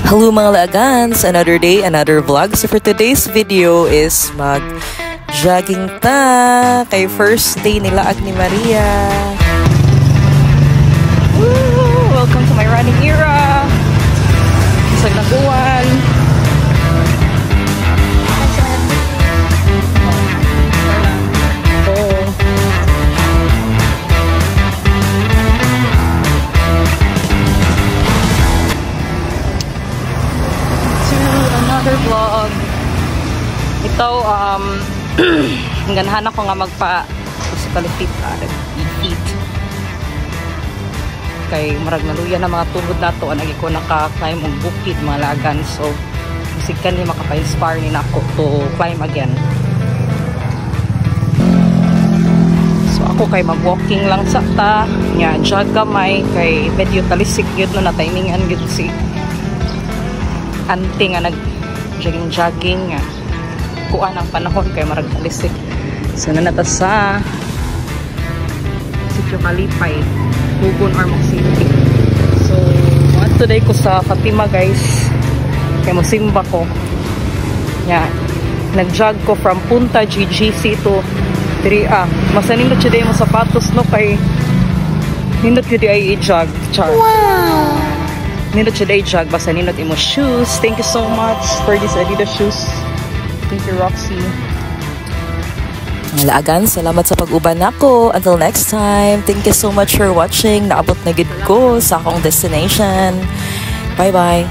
Hello mga laagans! Another day, another vlog. So for today's video is mag-jogging ta kay first day nila ni Maria. Woo! Welcome to my running era! Isag ng buwan. Vlog. Ito, ganahan ako nga physically fit, eat. Kay marag naluya na mga tugod na to, anagi ko naka-climb ang bukid, mga lagan. So, musig ka niya makapa-inspire ni ako to climb again. So, ako kay mag-walking lang sa ta, nga, jog kamay, kay medyo talisik yun no, na timingan yun si auntie nga jogging nga kuha ng panahon kay marag talisik. So nanata sa Sitio Kalipay, Hugon or City. So today ko sa Fatima guys, kay mosimba ko nya, nag-jog ko from Punta GGC to 3A. Masanindot siya mo sapatos no, kay nindot yun ay i-jog char. Wow! Nindot siya jog, basta nindot imo shoes. Thank you so much for this Adidas shoes. Thank you, Roxy. Mga laagan, salamat sa pag-uban nako. Until next time, thank you so much for watching. Naabot na gid ko sa akong destination. Bye-bye.